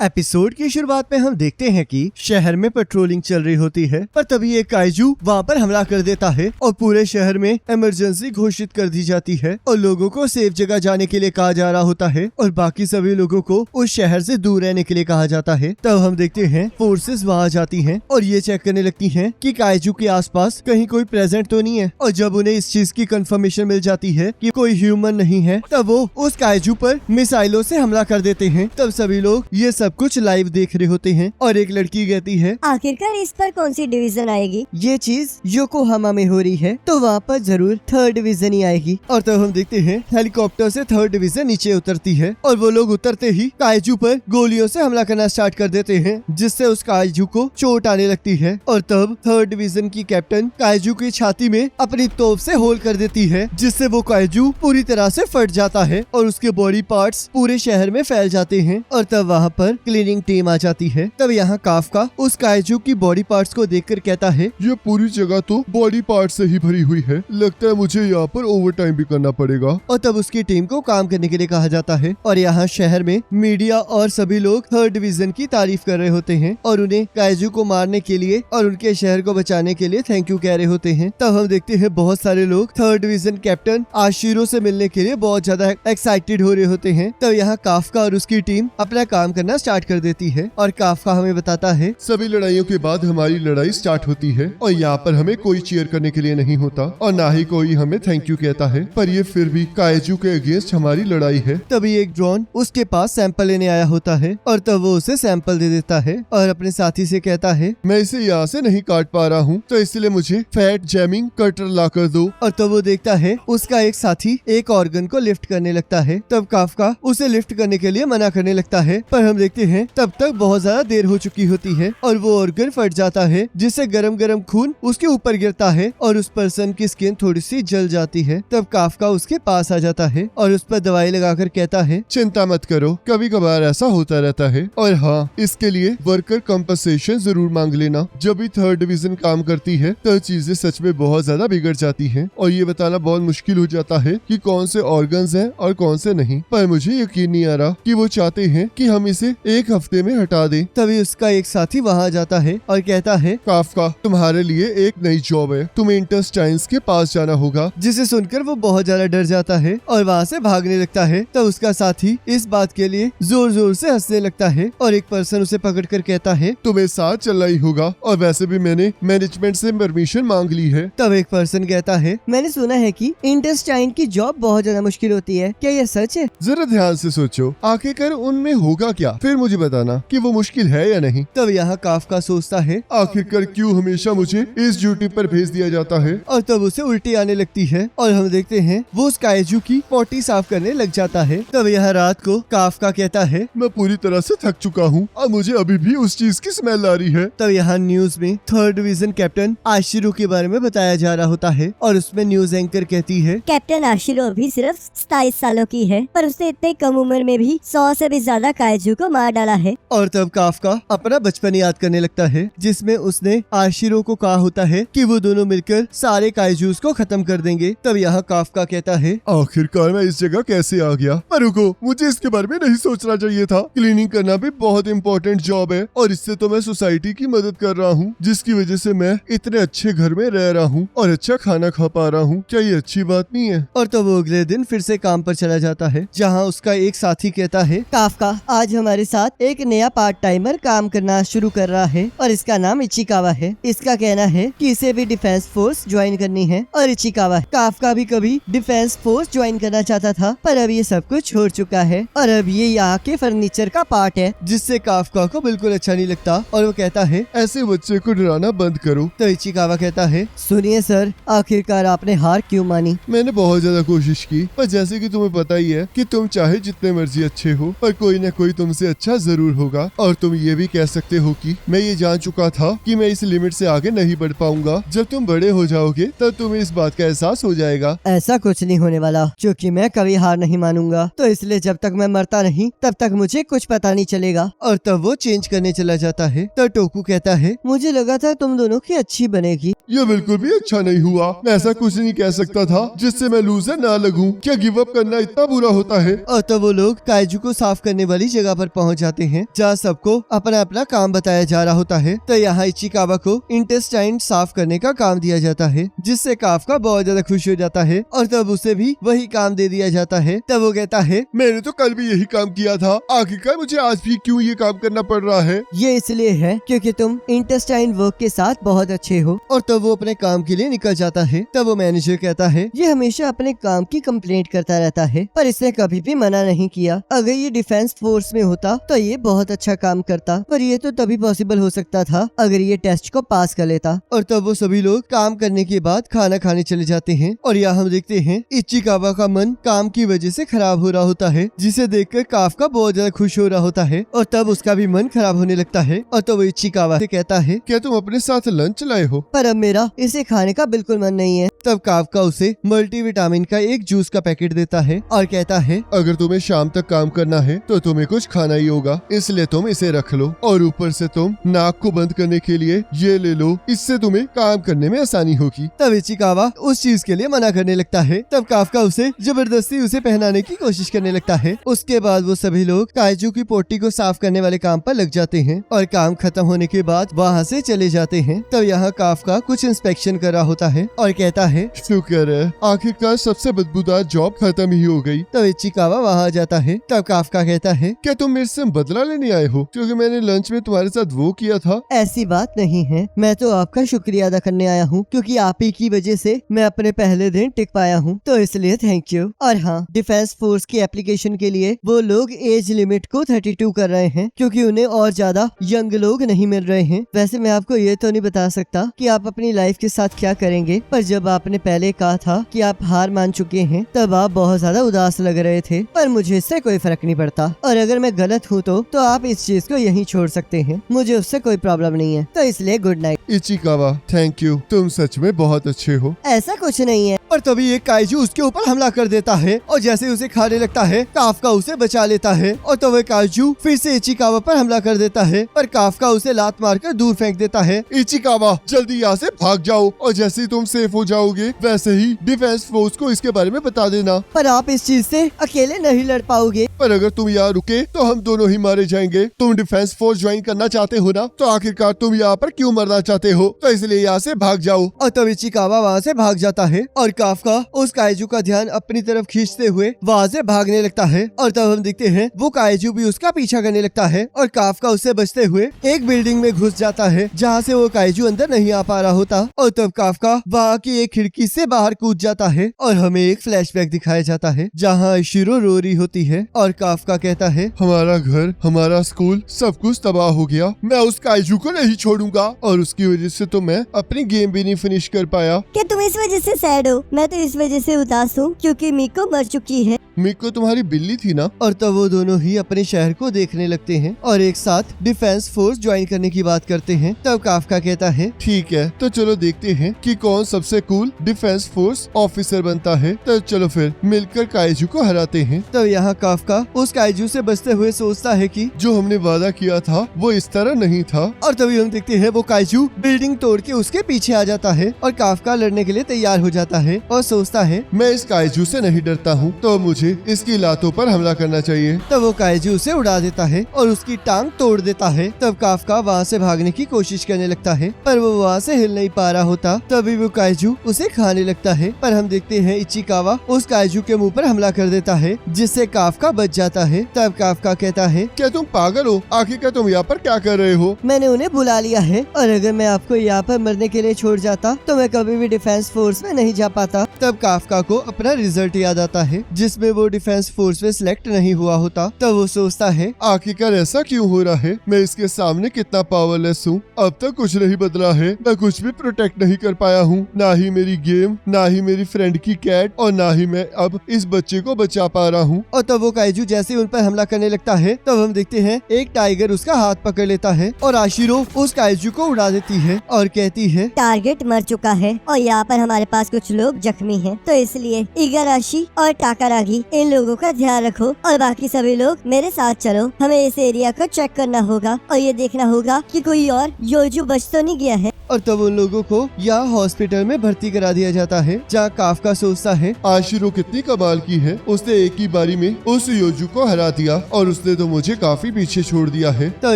Episode की शुरुआत में हम देखते हैं कि शहर में पेट्रोलिंग चल रही होती है, पर तभी एक काइजू वहाँ पर हमला कर देता है और पूरे शहर में इमरजेंसी घोषित कर दी जाती है और लोगों को सेफ जगह जाने के लिए कहा जा रहा होता है और बाकी सभी लोगों को उस शहर से दूर रहने के लिए कहा जाता है। तब हम देखते हैं फोर्सेस वहाँ जाती हैं और ये चेक करने लगती हैं कि काइजू के आसपास कहीं कोई प्रेजेंट तो नहीं है। और जब उन्हें इस चीज की कंफर्मेशन मिल जाती है कि कोई ह्यूमन नहीं है, तब वो उस काइजू पर मिसाइलों से हमला कर देते हैं। तब सभी लोग ये सब कुछ लाइव देख रहे होते हैं और एक लड़की कहती है, आखिरकार इस पर कौन सी डिवीजन आएगी? ये चीज योकोहामा में हो रही है तो वहाँ पर जरूर 3rd डिवीजन ही आएगी। और तब हम देखते हैं हेलीकॉप्टर से 3rd डिवीजन नीचे उतरती है और वो लोग उतरते ही काइजू पर गोलियों से हमला करना स्टार्ट कर देते हैं, जिससे उस काइजू को चोट आने लगती है। और तब 3rd डिवीजन की कैप्टन काइजू की छाती में अपनी तोप से होल कर देती है, जिससे वो काइजू पूरी तरह से फट जाता है और उसके बॉडी पार्ट्स पूरे शहर में फैल जाते हैं। और तब वहाँ पर क्लीनिंग टीम आ जाती है। तब यहाँ काफका उस काइजू की बॉडी पार्ट्स को देखकर कहता है, ये पूरी जगह तो बॉडी पार्ट से ही भरी हुई है, लगता है मुझे यहाँ पर ओवर टाइम भी करना पड़ेगा। और तब उसकी टीम को काम करने के लिए कहा जाता है और यहाँ शहर में मीडिया और सभी लोग 3rd डिवीजन की तारीफ कर रहे होते हैं और उन्हें काइजू को मारने के लिए और उनके शहर को बचाने के लिए थैंक यू कह रहे होते हैं। तब हम देखते हैं बहुत सारे लोग 3rd डिवीजन कैप्टन आशिरो से मिलने के लिए बहुत ज्यादा एक्साइटेड हो रहे होते हैं। तब यहाँ काफका और उसकी टीम अपना काम करना स्टार्ट कर देती है और काफका हमें बताता है, सभी लड़ाइयों के बाद हमारी लड़ाई स्टार्ट होती है और यहाँ पर हमें कोई चीयर करने के लिए नहीं होता और ना ही कोई हमें थैंक यू कहता है, पर ये फिर भी काइजू के अगेंस्ट हमारी लड़ाई है। तभी एक ड्रोन उसके पास सैंपल लेने आया होता है और तब वो उसे सैंपल दे देता है और अपने साथी से कहता है, मैं इसे यहाँ से नहीं काट पा रहा हूँ, तो इसलिए मुझे फैट जैमिंग कटर ला कर दो। और तब वो देखता है उसका एक साथी एक ऑर्गन को लिफ्ट करने लगता है। तब काफका उसे लिफ्ट करने के लिए मना करने लगता है, पर हम देखते हैं तब तक बहुत ज्यादा देर हो चुकी होती है और वो ऑर्गन फट जाता है, जिससे गरम गरम खून उसके ऊपर गिरता है और उस पर्सन की स्किन थोड़ी सी जल जाती है। तब काफका उसके पास आ जाता है और उस पर दवाई लगाकर कहता है, चिंता मत करो, कभी कभार ऐसा होता रहता है और हाँ, इसके लिए वर्कर कंपनसेशन जरूर मांग लेना। जब भी 3rd डिवीजन काम करती है तो चीजें सच में बहुत ज्यादा बिगड़ जाती हैं और ये बताना बहुत मुश्किल हो जाता है कि कौन से ऑर्गन्स हैं और कौन से नहीं। पर मुझे यकीन नहीं आ रहा कि वो चाहते हैं कि हम इसे 1 हफ्ते में हटा दें। तभी उसका एक साथी वहाँ जाता है और कहता है, काफका, तुम्हारे लिए एक नई जॉब है, तुम्हें इंटेस्टाइन्स के पास जाना होगा। जिसे सुनकर वो बहुत ज्यादा डर जाता है और वहाँ से भागने लगता है। तब उसका साथी इस बात के लिए जोर जोर से हंसने लगता है और एक पर्सन उसे पकड़कर कहता है, तुम्हें साथ चलना ही होगा और वैसे भी मैंने मैनेजमेंट से परमिशन मांग ली है। तब एक पर्सन कहता है, मैंने सुना है कि इंटेस्टाइन की जॉब बहुत ज्यादा मुश्किल होती है, क्या ये सच है? जरा ध्यान से सोचो, आखिरकार उनमें होगा क्या, फिर मुझे बताना कि वो मुश्किल है या नहीं। तब यहाँ काफका सोचता है, आखिरकार क्यों हमेशा मुझे इस ड्यूटी पर भेज दिया जाता है। और तब उसे उल्टी आने लगती है और हम देखते हैं वो उस काइजू की पोटी साफ करने लग जाता है। तब यहाँ रात को काफका कहता है, मैं पूरी तरह से थक चुका हूँ और मुझे अभी भी उस चीज की स्मेल आ रही है। तब यहाँ न्यूज में 3rd डिवीजन कैप्टन आशिरो के बारे में बताया जा रहा होता है और उसमें न्यूज एंकर कहती है, कैप्टन आशिरो अभी सिर्फ 27 सालों की है, पर उसने इतने कम उम्र में भी 100 से भी ज्यादा काइजू को मार डाला है। और तब काफका अपना बचपन याद करने लगता है, जिसमें उसने आशिरो को कहा होता है कि वो दोनों मिलकर सारे काइजूस को खत्म कर देंगे। तब यहाँ काफका कहता है, आखिरकार मैं इस जगह कैसे आ गया, पर रुको, मुझे इसके बारे में नहीं सोचना चाहिए था। क्लीनिंग करना भी बहुत इम्पोर्टेंट जॉब है और इससे तो मैं सोसाइटी की मदद कर रहा हूँ, जिसकी वजह से मैं इतने अच्छे घर में रह रहा हूँ और अच्छा खाना खा पा रहा हूँ। क्या ये अच्छी बात नहीं है? और तब वो अगले दिन फिर से काम पर चला जाता है, जहाँ उसका एक साथी कहता है, काफका आज हमारे साथ एक नया पार्ट टाइमर काम करना शुरू कर रहा है और इसका नाम इचिकावा है। इसका कहना है कि इसे भी डिफेंस फोर्स ज्वाइन करनी है और इचिकावा काफका भी कभी डिफेंस फोर्स ज्वाइन करना चाहता था, पर अब ये सब कुछ छोड़ चुका है और अब ये यहाँ के फर्नीचर का पार्ट है, जिससे काफका को बिल्कुल अच्छा नहीं लगता और वो कहता है, ऐसे बच्चे को डराना बंद करो। तो इचिकावा कहता है, सुनिए सर, आखिरकार आपने हार क्यों मानी? मैंने बहुत ज्यादा कोशिश की, पर जैसे कि तुम्हें पता ही है कि तुम चाहे जितने मर्जी अच्छे हो, पर कोई न कोई तुमसे अच्छा जरूर होगा। और तुम ये भी कह सकते हो कि मैं ये जान चुका था कि मैं इस लिमिट से आगे नहीं बढ़ पाऊंगा। जब तुम बड़े हो जाओगे तब तुम्हें इस बात का एहसास हो जाएगा। ऐसा कुछ नहीं होने वाला, क्योंकि मैं कभी हार नहीं मानूंगा, तो इसलिए जब तक मैं मरता नहीं तब तक मुझे कुछ पता नहीं चलेगा। और तब वो चेंज करने चला जाता है। तो टोकू कहता है, मुझे लगा था तुम दोनों की अच्छी बनेगी। ये बिल्कुल भी अच्छा नहीं हुआ। मैं ऐसा कुछ नहीं कह सकता था जिससे मैं लूजर ना लगूं। क्या गिव अप करना इतना बुरा होता है? और तब वो लोग काइजू को साफ करने वाली जगह पर पहुंच जाते हैं जहाँ सबको अपना अपना काम बताया जा रहा होता है। तो यहाँ इचिकावा को इंटेस्टाइन साफ करने का काम दिया जाता है, जिससे काफका बहुत ज्यादा खुश हो जाता है और तब उसे भी वही काम दे दिया जाता है। तब वो कहता है, मैंने तो कल भी यही काम किया था, आखिरकार मुझे आज भी क्यों ये काम करना पड़ रहा है? ये इसलिए है क्योंकि तुम इंटेस्टाइन वर्क के साथ बहुत अच्छे हो। और तब वो अपने काम के लिए निकल जाता है। तब वो मैनेजर कहता है, ये हमेशा अपने काम की कंप्लेंट करता रहता है, पर इसने कभी भी मना नहीं किया। अगर ये डिफेंस फोर्स में होता तो ये बहुत अच्छा काम करता, पर ये तो तभी पॉसिबल हो सकता था अगर ये टेस्ट को पास कर लेता। और तब वो सभी लोग काम करने के बाद खाना खाने चले जाते हैं। और यहाँ हम देखते हैं इचिकावा का मन काम की वजह से खराब हो रहा होता है, जिसे देखकर काफका बहुत ज्यादा खुश हो रहा होता है। और तब उसका भी मन खराब होने लगता है। और तब वो इचिकावा से कहता है, क्या तुम अपने साथ लंच लाए हो? पर अब मेरा इसे खाने का बिल्कुल मन नहीं है। तब काफका उसे मल्टीविटामिन का एक जूस का पैकेट देता है और कहता है, अगर तुम्हें शाम तक काम करना है तो तुम्हें कुछ खाना ही होगा, इसलिए तुम इसे रख लो। और ऊपर से तुम नाक को बंद करने के लिए ये ले लो, इससे तुम्हें काम करने में आसानी होगी। तब इचिकावा उस चीज के लिए मना करने लगता है। तब काफका उसे जबरदस्ती उसे पहनाने की कोशिश करने लगता है। उसके बाद वो सभी लोग काइजू की पोटी को साफ करने वाले काम पर लग जाते हैं और काम खत्म होने के बाद वहाँ से चले जाते हैं। तब यहाँ काफका कुछ इंस्पेक्शन कर रहा होता है और कहता है, शुक्र है, आखिरकार सबसे बदबूदार जॉब खत्म ही हो गई। तब इचिकावा वहाँ जाता है। तब काफका कहता है, क्या तुम मेरे से बदला लेने आए हो क्योंकि मैंने लंच में तुम्हारे साथ वो किया था? ऐसी बात नहीं है, मैं तो आपका शुक्रिया अदा करने आया हूँ क्योंकि आप ही की वजह से मैं अपने पहले दिन टिक पाया हूँ, तो इसलिए थैंक यू। और हाँ, डिफेंस फोर्स की एप्लीकेशन के लिए वो लोग एज लिमिट को 32 कर रहे हैं क्योंकि उन्हें और ज्यादा यंग लोग नहीं मिल रहे हैं। वैसे मैं आपको ये तो नहीं बता सकता कि आप अपनी लाइफ के साथ क्या करेंगे, पर जब आपने पहले कहा था कि आप हार मान चुके हैं तब आप बहुत ज्यादा उदास लग रहे थे, पर मुझे इससे कोई फर्क नहीं पड़ता। और अगर मैं गलत हूँ तो आप इस चीज को यहीं छोड़ सकते हैं, मुझे उससे कोई प्रॉब्लम नहीं है। तो इसलिए good night. Ichikawa, thank you, तुम सच में बहुत अच्छे हो। ऐसा कुछ नहीं है। पर तभी एक काइजू उसके ऊपर हमला कर देता है और जैसे उसे खाने लगता है काफका उसे बचा लेता है। और तब काइजू फिर से इचिकावा पर हमला कर देता है, पर काफका उसे लात मारकर दूर फेंक देता है। इचिकावा, जल्दी यहाँ से भाग जाओ और जैसे ही तुम सेफ हो जाओगे वैसे ही डिफेंस फोर्स को इसके बारे में बता देना। पर आप इस चीज से अकेले नहीं लड़ पाओगे। पर अगर तुम यहाँ रुके तो हम दोनों ही मारे जाएंगे। तुम डिफेंस फोर्स ज्वाइन करना चाहते हो ना, तो आखिरकार तुम यहाँ पर क्यों मरना चाहते हो? तो इसलिए यहाँ से भाग जाओ। और तब इचिकावा वहाँ से भाग जाता है और काफका उस काइजू का ध्यान अपनी तरफ खींचते हुए वहाँ से भागने लगता है। और तब हम देखते हैं वो काइजू भी उसका पीछा करने लगता है और काफका उससे बचते हुए एक बिल्डिंग में घुस जाता है जहाँ से वो काइजू अंदर नहीं आ पा रहा होता। और तब काफका वहाँ की एक खिड़की से बाहर कूद जाता है और हमें एक फ्लैशबैक दिखाया जाता है जहाँ शिरो रो रही होती है और काफका कहता है, हमारा घर, हमारा स्कूल, सब कुछ तबाह हो गया। मैं उस काइजू को नहीं छोड़ूंगा और उसकी वजह से तो मैं अपनी गेम भी नहीं फिनिश कर पाया। क्या तुम इस वजह से सैड हो? मैं तो इस वजह से उदास हूँ क्योंकि मिको मर चुकी है। मिको तुम्हारी बिल्ली थी ना? और तब वो दोनों ही अपने शहर को देखने लगते हैं और एक साथ डिफेंस फोर्स ज्वाइन करने की बात करते हैं। तब काफका कहता है, ठीक है, तो चलो देखते हैं कि कौन सबसे कूल डिफेंस फोर्स ऑफिसर बनता है। तो चलो फिर मिलकर काइजू को हराते हैं। तब यहाँ काफका उस काइजू से बचते हुए सोचता है कि जो हमने वादा किया था वो इस तरह नहीं था। और तभी हम देखते हैं वो काइजू बिल्डिंग तोड़ के उसके पीछे आ जाता है और काफका लड़ने के लिए तैयार हो जाता है और सोचता है, मैं इस काइजू से नहीं डरता हूँ, तो मुझे इसकी लातों पर हमला करना चाहिए। तब वो काइजू उसे उड़ा देता है और उसकी टांग तोड़ देता है। तब काफका वहाँ से भागने की कोशिश करने लगता है, पर वो वहाँ से हिल नहीं पा रहा होता। तभी वो काइजू उसे खाने लगता है, पर हम देखते हैं इचिकावा उस काइजू के मुंह पर हमला कर देता है जिससे काफका बच जाता है। तब काफका कहता है, क्या तुम पागल हो? आखिरकार तुम यहाँ पर क्या कर रहे हो? मैंने उन्हें बुला लिया है और अगर मैं आपको यहाँ पर मरने के लिए छोड़ जाता तो मैं कभी भी डिफेंस फोर्स में नहीं जा पाता। तब काफका को अपना रिजल्ट याद आता है जिसमें वो डिफेंस फोर्स में सिलेक्ट नहीं हुआ होता। तब वो सोचता है, आखिरकार ऐसा क्यों हो रहा है? मैं इसके सामने कितना पावरलेस हूँ। अब तक कुछ नहीं बदला है, मैं कुछ भी प्रोटेक्ट नहीं कर पाया हूँ, ना ही मेरी गेम, ना ही मेरी फ्रेंड की कैट, और ना ही मैं अब इस बच्चे को बचा पा रहा हूँ। और तब वो काइजू जैसे उन पर हमला करने लगता है तब हम देखते हैं एक टाइगर उसका हाथ पकड़ लेता है और आशिरो उस काइजू को उड़ा देती है और कहती है, टारगेट मर चुका है और यहाँ पर हमारे पास कुछ लोग जख्मी हैं, तो इसलिए इगाराशी और टाकारागी इन लोगों का ध्यान रखो और बाकी सभी लोग मेरे साथ चलो। हमें इस एरिया को चेक करना होगा और ये देखना होगा कि कोई और योजू बच तो नहीं गया है। और तब उन लोगों को यहाँ हॉस्पिटल में भर्ती करा दिया जाता है, जहाँ काफका सोचता है आशिरो कितनी कमाल की है, उसने एक ही बारी में उस योजू को हरा दिया और उसने तो मुझे काफी पीछे छोड़ दिया है। तो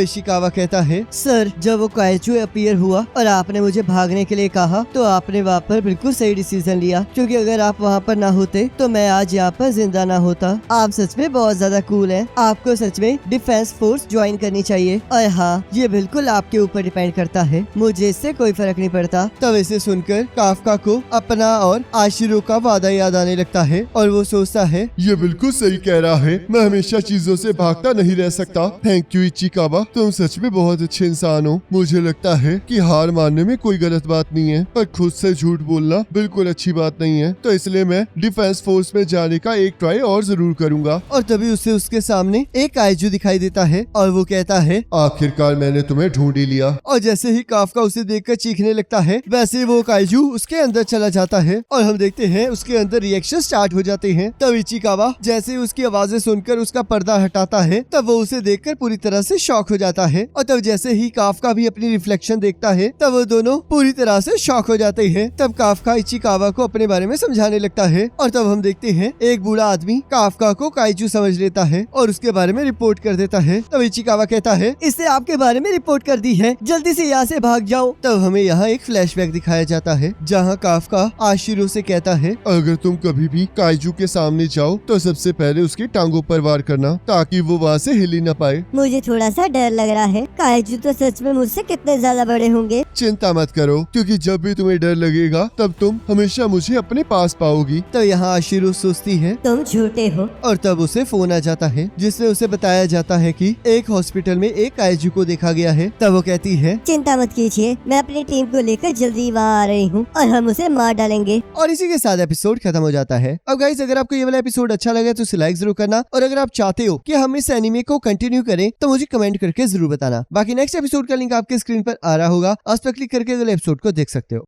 इशिकावा कहता है, सर जब वो काइजू अपीयर हुआ और आपने मुझे भागने के लिए कहा तो आपने वहाँ पर बिल्कुल सही डिसीजन लिया, क्योंकि अगर आप वहाँ पर ना होते तो मैं आज यहाँ पर जिंदा ना होता। आप सच में बहुत ज्यादा कूल हैं। आपको सच में डिफेंस फोर्स ज्वाइन करनी चाहिए। और हाँ, ये बिल्कुल आपके ऊपर डिपेंड करता है, मुझे इससे कोई फर्क नहीं पड़ता। तब इसे सुनकर काफका को अपना और आशिरो का वादा याद आने लगता है और वो सोचता है, ये बिल्कुल सही कह रहा है, मैं हमेशा चीजों से भागता नहीं रह सकता। थैंक यू इचिकावा, तुम सच में बहुत अच्छे इंसान हो। मुझे लगता है कि हार मानने में कोई गलत बात नहीं है, पर खुद से झूठ बोलना बिल्कुल अच्छी बात नहीं है। तो इसलिए मैं डिफेंस फोर्स में जाने का एक ट्राई और जरूर करूंगा। और तभी उसे उसके सामने एक काइजू दिखाई देता है और वो कहता है, आखिरकार मैंने तुम्हें ढूंढ ही लिया। और जैसे ही काफका उसे देखकर चीखने लगता है, वैसे वो काइजू उसके अंदर चला जाता है और हम देखते हैं उसके अंदर रिएक्शन स्टार्ट हो जाते हैं। तब इचिकावा जैसे ही उसकी आवाजें सुनकर उसका पर्दा हटाता है, तब वो उसे देखकर पूरी तरह से शॉक हो जाता है। और तब जैसे ही काफका भी अपनी रिफ्लेक्शन देखता है, तब वो दोनों पूरी तरह से शॉक हो जाते हैं। तब काफका इचिकावा को अपने बारे में समझाने लगता है और तब हम देखते हैं एक बूढ़ा आदमी काफका को काइजू समझ लेता है और उसके बारे में रिपोर्ट कर देता है। तब इचिकावा कहता है, इसने आपके बारे में रिपोर्ट कर दी है, जल्दी से यहाँ से भाग जाओ। तब हमें यहाँ एक फ्लैशबैक दिखाया जाता है, जहाँ काफका आशिरो से कहता है, अगर तुम कभी भी काइजू के सामने जाओ तो सबसे पहले उसकी टांगों पर वार करना, ताकि वो वहाँ से हिल ही न पाए। मुझे थोड़ा सा डर लग रहा है, काइजू तो सच में मुझसे कितने ज्यादा बड़े होंगे। चिंता मत करो, क्योंकि जब भी तुम्हें डर लगेगा तब तुम हमेशा मुझे अपने पास पाओगी। तो यहाँ आशिरो सोचती है तुम झूठे हो। और तब उसे फोन आ जाता है, जिसमें उसे बताया जाता है कि एक हॉस्पिटल में एक काइजू को देखा गया है। तब वो कहती है, चिंता मत कीजिए, मैं अपनी टीम को लेकर जल्दी वहाँ आ रही हूँ और हम उसे मार डालेंगे। और इसी के साथ एपिसोड खत्म हो जाता है। अब गाइस, अगर आपको ये वाला एपिसोड अच्छा लगा तो उसे लाइक जरूर करना, और अगर आप चाहते हो कि हम इस एनिमे को कंटिन्यू करें तो मुझे कमेंट करके जरूर बताना। बाकी नेक्स्ट एपिसोड का लिंक आपके स्क्रीन पर आ रहा होगा, उस पर क्लिक करके अगले एपिसोड को देख सकते हो।